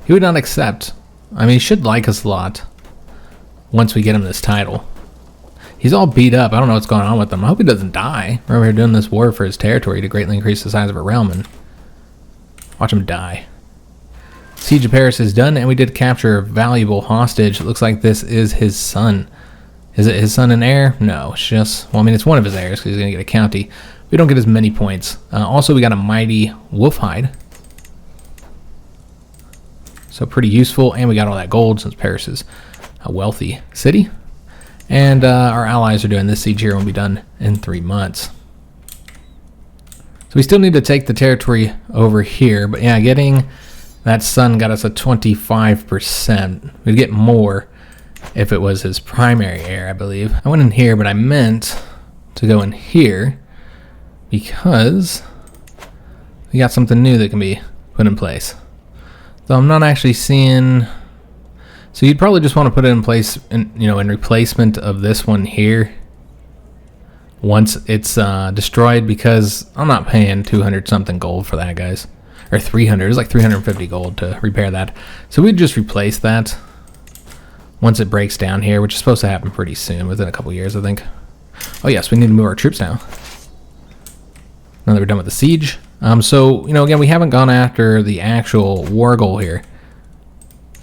He would not accept. I mean, he should like us a lot once we get him this title. He's all beat up. I don't know what's going on with him. I hope he doesn't die. We're over here doing this war for his territory to greatly increase the size of our realm and watch him die. Siege of Paris is done, and we did capture a valuable hostage. It looks like this is his son. Is it his son and heir? No, it's just, well, I mean, it's one of his heirs because he's going to get a county. We don't get as many points. Also, we got a mighty wolf hide. So pretty useful, and we got all that gold since Paris is a wealthy city. And our allies are doing this siege here and will be done in 3 months. So we still need to take the territory over here, but yeah, getting that son got us a 25%. We'd get more if it was his primary heir, I believe. I went in here, but I meant to go in here because we got something new that can be put in place. So I'm not actually seeing. So you'd probably just want to put it in place, in replacement of this one here. Once it's destroyed, because I'm not paying 200 something gold for that, guys. Or 300, it was like 350 gold to repair that. So we'd just replace that once it breaks down here, which is supposed to happen pretty soon, within a couple years, I think. Oh yes, we need to move our troops now. Now that we're done with the siege. So, you know, again, we haven't gone after the actual war goal here.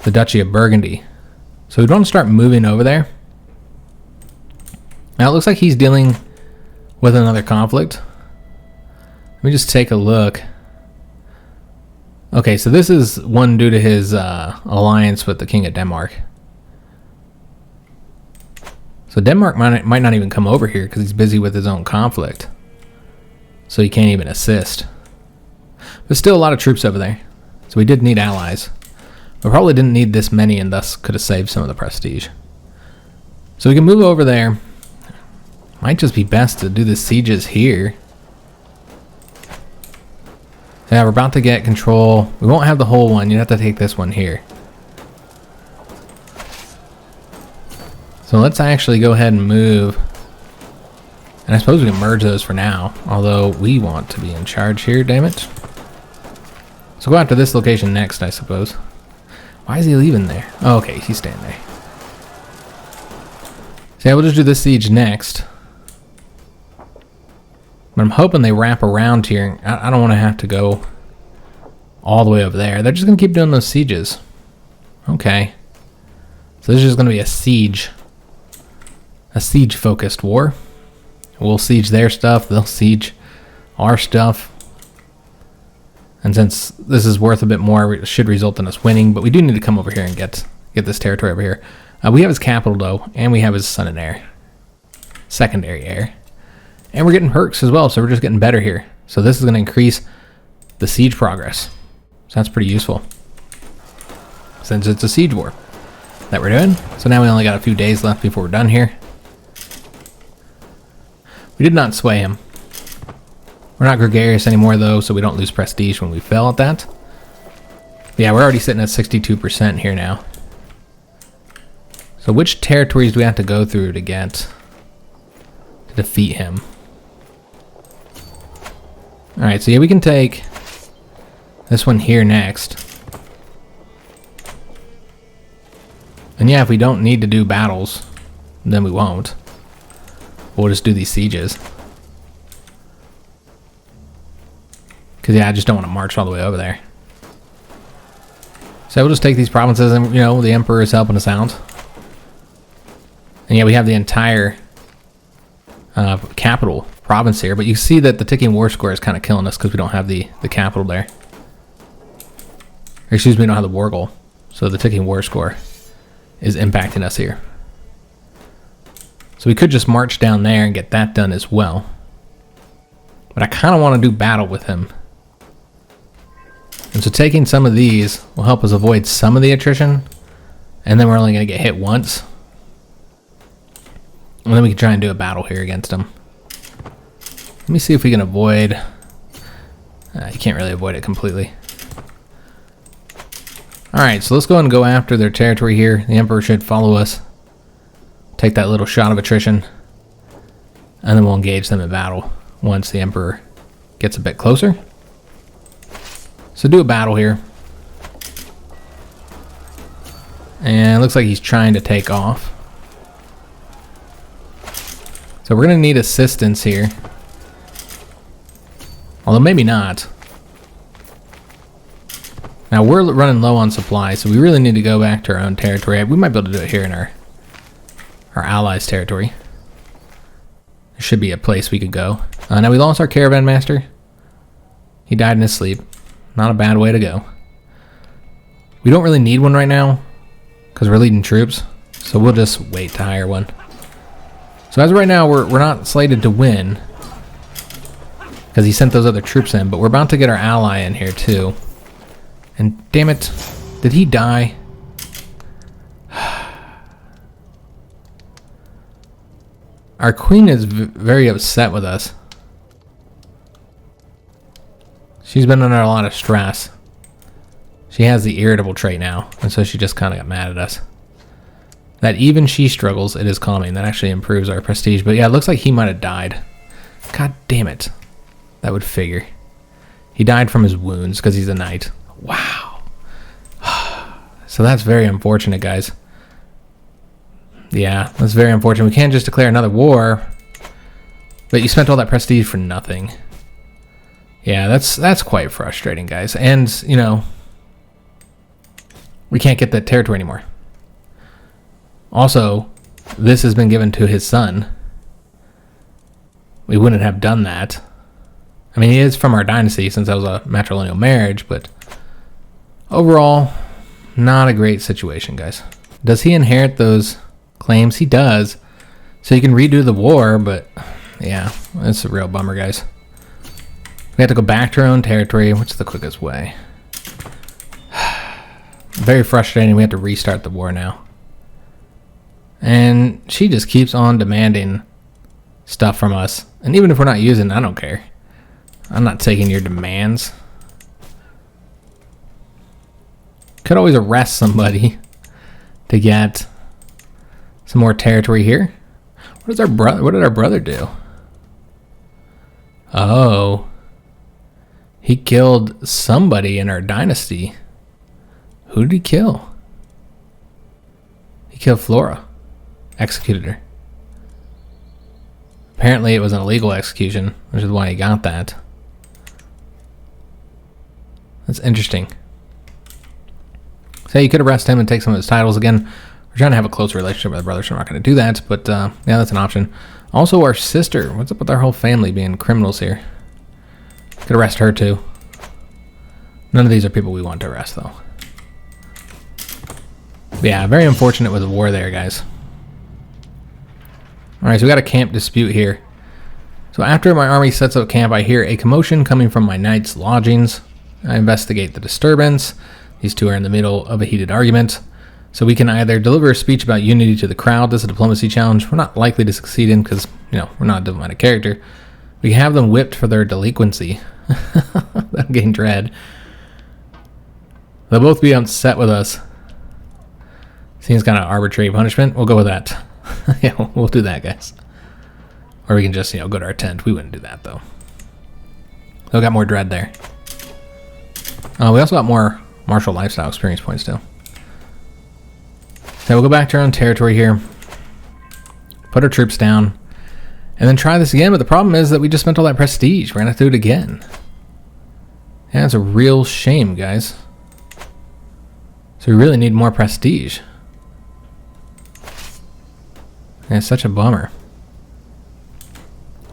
The Duchy of Burgundy. So we want to start moving over there. Now it looks like he's dealing with another conflict. Let me just take a look. Okay, so this is one due to his alliance with the King of Denmark. So Denmark might not even come over here because he's busy with his own conflict. So he can't even assist. There's still a lot of troops over there. So we did need allies. We probably didn't need this many and thus could have saved some of the prestige. So we can move over there. Might just be best to do the sieges here. Yeah, we're about to get control. We won't have the whole one. You have to take this one here. So let's actually go ahead and move. And I suppose we can merge those for now. Although we want to be in charge here, damn it. So go after this location next, I suppose. Why is he leaving there? Oh, okay, he's staying there. So yeah, we'll just do this siege next. But I'm hoping they wrap around here. I don't want to have to go all the way over there. They're just going to keep doing those sieges. Okay. So this is just going to be a siege. A siege-focused war. We'll siege their stuff. They'll siege our stuff. And since this is worth a bit more, it should result in us winning. But we do need to come over here and get this territory over here. We have his capital, though. And we have his son and heir. Secondary heir. And we're getting perks as well, so we're just getting better here. So this is going to increase the siege progress. So that's pretty useful. Since it's a siege war that we're doing. So now we only got a few days left before we're done here. We did not sway him. We're not gregarious anymore, though, so we don't lose prestige when we fail at that. But yeah, we're already sitting at 62% here now. So which territories do we have to go through to get to defeat him? Alright, so yeah, we can take this one here next. And yeah, if we don't need to do battles, then we won't. We'll just do these sieges. Because yeah, I just don't want to march all the way over there. So we'll just take these provinces and, you know, the Emperor is helping us out. And yeah, we have the entire capital province here, but you see that the ticking war score is kind of killing us because we don't have the capital there. Or excuse me, we don't have the war goal. So the ticking war score is impacting us here. So we could just march down there and get that done as well. But I kind of want to do battle with him. And so taking some of these will help us avoid some of the attrition. And then we're only going to get hit once. And then we can try and do a battle here against him. Let me see if we can avoid... you can't really avoid it completely. Alright, so let's go and go after their territory here. The Emperor should follow us. Take that little shot of attrition. And then we'll engage them in battle once the Emperor gets a bit closer. So do a battle here. And it looks like he's trying to take off. So we're going to need assistance here. Although maybe not. Now we're running low on supplies, so we really need to go back to our own territory. We might be able to do it here in our allies' territory. There should be a place we could go. Now we lost our caravan master. He died in his sleep. Not a bad way to go. We don't really need one right now because we're leading troops, so we'll just wait to hire one. So as of right now, we're not slated to win because he sent those other troops in, but we're about to get our ally in here too. And damn it, did he die? Our queen is very upset with us. She's been under a lot of stress. She has the irritable trait now, and so she just kind of got mad at us. That even she struggles, it is calming. That actually improves our prestige. But yeah, it looks like he might have died. God damn it. That would figure. He died from his wounds because he's a knight. Wow. So that's very unfortunate, guys. Yeah, that's very unfortunate. We can't just declare another war. But you spent all that prestige for nothing. Yeah, that's quite frustrating, guys. And, you know, we can't get that territory anymore. Also, this has been given to his son. We wouldn't have done that. I mean, he is from our dynasty since that was a matrilineal marriage, but overall, not a great situation, guys. Does he inherit those claims? He does. So you can redo the war, but yeah, it's a real bummer, guys. We have to go back to our own territory. What's the quickest way? Very frustrating. We have to restart the war now. And she just keeps on demanding stuff from us. And even if we're not using it, I don't care. I'm not taking your demands. Could always arrest somebody to get some more territory here. What did our brother do? Oh. He killed somebody in our dynasty. Who did he kill? He killed Flora. Executed her. Apparently it was an illegal execution, which is why he got that. That's interesting. So you could arrest him and take some of his titles again. We're trying to have a close relationship with our brother, so we're not going to do that. But yeah, that's an option. Also, our sister. What's up with our whole family being criminals here? Could arrest her too. None of these are people we want to arrest, though. But yeah, very unfortunate with the war there, guys. Alright, so we got a camp dispute here. So after my army sets up camp, I hear a commotion coming from my knight's lodgings. I investigate the disturbance. These two are in the middle of a heated argument. So we can either deliver a speech about unity to the crowd. This is a diplomacy challenge we're not likely to succeed in because, you know, we're not a diplomatic character. We can have them whipped for their delinquency. That'll gain dread. They'll both be upset with us. Seems kind of arbitrary punishment. We'll go with that. Yeah, we'll do that, guys. Or we can just, you know, go to our tent. We wouldn't do that, though. We got more dread there. We also got more martial lifestyle experience points, too. So we'll go back to our own territory here. Put our troops down. And then try this again. But the problem is that we just spent all that prestige. We're going to have to do it again. Yeah, it's a real shame, guys. So we really need more prestige. Yeah, it's such a bummer.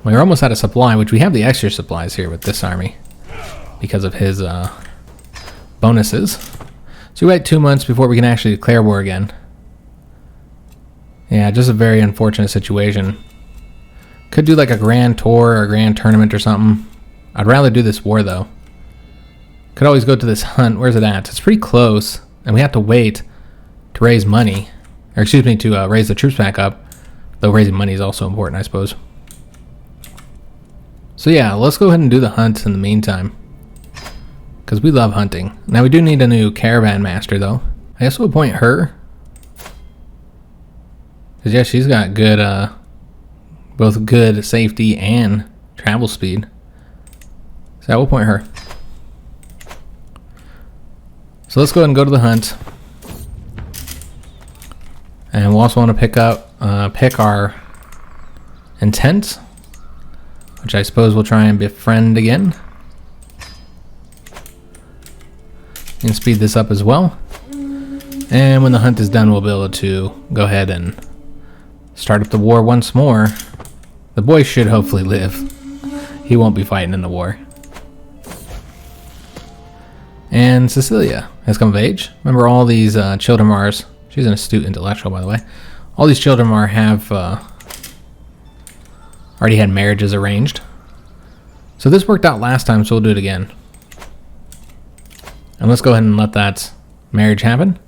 We're almost out of supply, which we have the extra supplies here with this army because of his bonuses. So we wait 2 months before we can actually declare war again. Yeah, just a very unfortunate situation. Could do like a grand tour or a grand tournament or something. I'd rather do this war, though. Could always go to this hunt. Where's it at? It's pretty close, and we have to wait to raise money. Or excuse me, to raise the troops back up. Though raising money is also important, I suppose. So yeah, let's go ahead and do the hunt in the meantime. Because we love hunting. Now we do need a new caravan master, though. I guess we'll appoint her. Because yeah, she's got good, both good safety and travel speed. So I will appoint her. So let's go ahead and go to the hunt. And we'll also want to pick our intent, which I suppose we'll try and befriend again. And speed this up as well. And when the hunt is done, we'll be able to go ahead and start up the war once more. The boy should hopefully live. He won't be fighting in the war. And Cecilia has come of age. Remember all these children of ours. She's an astute intellectual, by the way. All these children of ours have already had marriages arranged. So this worked out last time, so we'll do it again. And let's go ahead and let that marriage happen.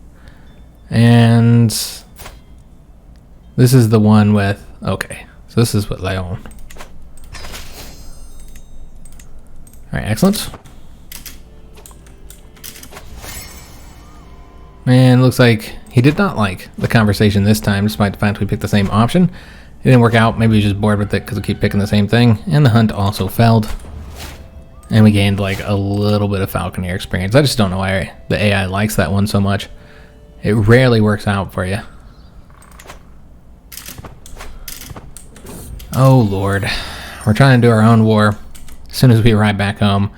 And this is the one with, okay, so this is with Leon. Alright, excellent. And looks like he did not like the conversation this time, despite the fact we picked the same option. It didn't work out. Maybe he was just bored with it because we keep picking the same thing. And the hunt also failed. And we gained like a little bit of falconeer experience. I just don't know why the AI likes that one so much. It rarely works out for you. Oh, Lord. We're trying to do our own war as soon as we arrive back home.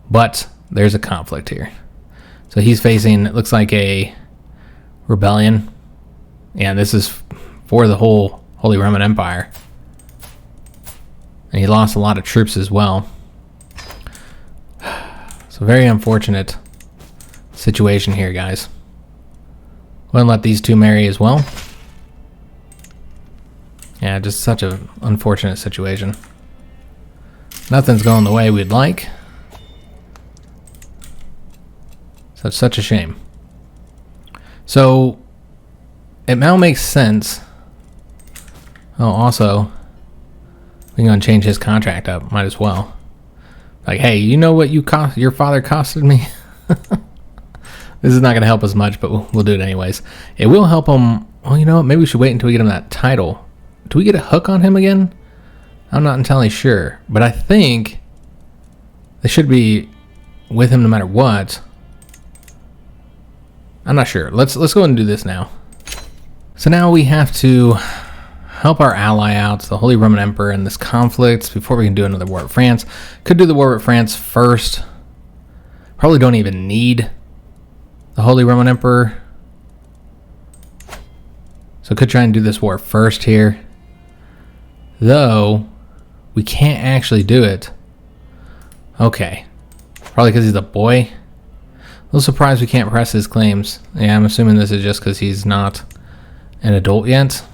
But there's a conflict here. So he's facing, it looks like a rebellion. Yeah, this is for the whole Holy Roman Empire. And he lost a lot of troops as well. So very unfortunate situation here, guys. Go ahead and let these two marry as well. Yeah, just such an unfortunate situation. Nothing's going the way we'd like. So it's such a shame. So it now makes sense. Oh, also, we're going to change his contract up. Might as well. Like, hey, you know what your father costed me? This is not going to help us much, but we'll do it anyways. It will help him. Well, you know what? Maybe we should wait until we get him that title. Do we get a hook on him again? I'm not entirely sure, but I think they should be with him no matter what. I'm not sure. Let's go ahead and do this now. So now we have to help our ally out, the Holy Roman Emperor, in this conflict before we can do another war with France. Could do the war with France first. Probably don't even need the Holy Roman Emperor. So could try and do this war first here. Though, we can't actually do it. Okay. Probably because he's a boy. A little surprised we can't press his claims. Yeah, I'm assuming this is just because he's not an adult yet.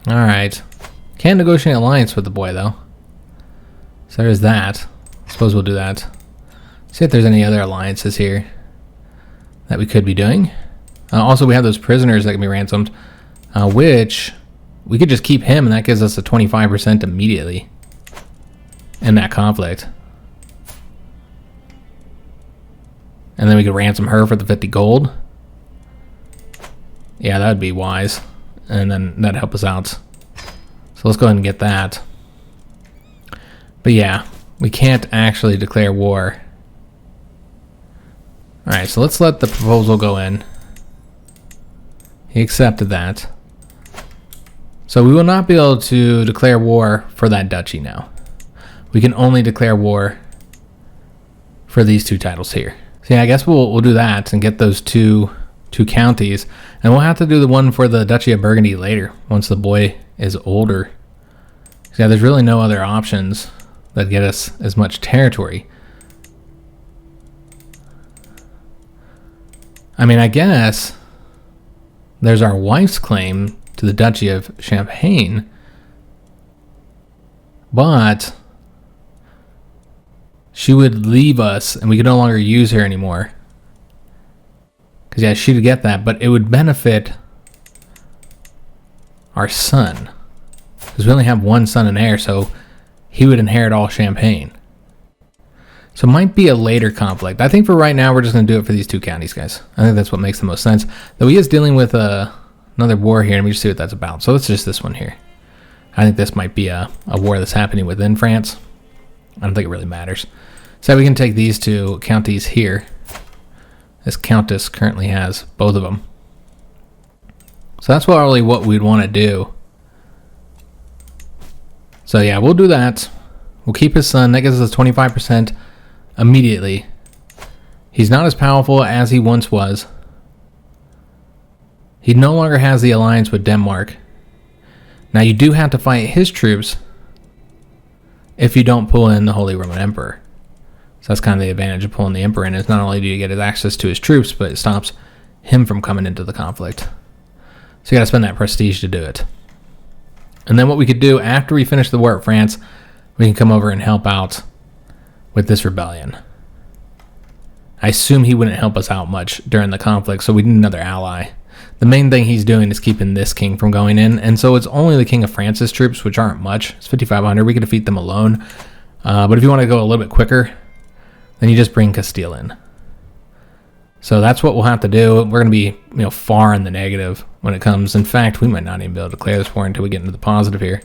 Alright. Can't negotiate an alliance with the boy, though. So there's that. I suppose we'll do that. See if there's any other alliances here that we could be doing. Also, we have those prisoners that can be ransomed, which we could just keep him, and that gives us a 25% immediately in that conflict. And then we could ransom her for the 50 gold. Yeah, that would be wise. And then that'd help us out. So let's go ahead and get that. But yeah, we can't actually declare war. Alright, so let's let the proposal go in. He accepted that. So we will not be able to declare war for that duchy now. We can only declare war for these two titles here. So yeah, I guess we'll do that and get those two counties. And we'll have to do the one for the Duchy of Burgundy later, once the boy is older. So yeah, there's really no other options that get us as much territory. I mean, I guess there's our wife's claim to the Duchy of Champagne, but she would leave us and we could no longer use her anymore. Because yeah, she'd get that, but it would benefit our son. Because we only have one son and heir, so he would inherit all Champagne. So it might be a later conflict. I think for right now, we're just going to do it for these two counties, guys. I think that's what makes the most sense. Though he is dealing with another war here, and we just see what that's about. So it's just this one here. I think this might be a war that's happening within France. I don't think it really matters. So we can take these two counties here. This countess currently has both of them. So that's probably what we'd want to do. So yeah, we'll do that. We'll keep his son. That gives us 25% immediately. He's not as powerful as he once was. He no longer has the alliance with Denmark. Now you do have to fight his troops if you don't pull in the Holy Roman Emperor. So that's kind of the advantage of pulling the Emperor in, is not only do you get his access to his troops, but it stops him from coming into the conflict. So you gotta spend that prestige to do it. And then what we could do after we finish the war at France, we can come over and help out with this rebellion. I assume he wouldn't help us out much during the conflict, so we need another ally. The main thing he's doing is keeping this king from going in, and so it's only the King of France's troops, which aren't much. It's 5,500. We could defeat them alone. But if you want to go a little bit quicker, then you just bring Castile in. So that's what we'll have to do. We're going to be, far in the negative when it comes. In fact, we might not even be able to declare this war until we get into the positive here.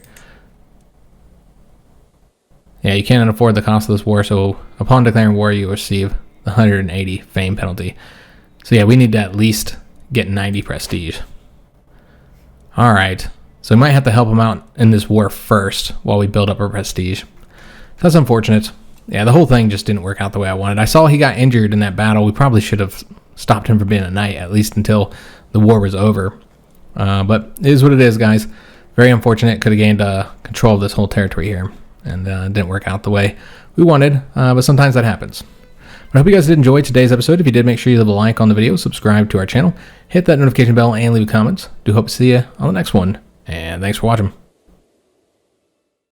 Yeah, you can't afford the cost of this war, so upon declaring war, you receive the 180 fame penalty. So yeah, we need to at least get 90 prestige. Alright, So we might have to help him out in this war first while we build up our prestige. That's unfortunate. Yeah, the whole thing just didn't work out the way I wanted. I saw he got injured in that battle. We probably should have stopped him from being a knight, at least until the war was over. But it is what it is, guys. Very unfortunate. Could have gained control of this whole territory here. And it didn't work out the way we wanted. But sometimes that happens. But I hope you guys did enjoy today's episode. If you did, make sure you leave a like on the video, subscribe to our channel, hit that notification bell, and leave comments. Do hope to see you on the next one. And thanks for watching.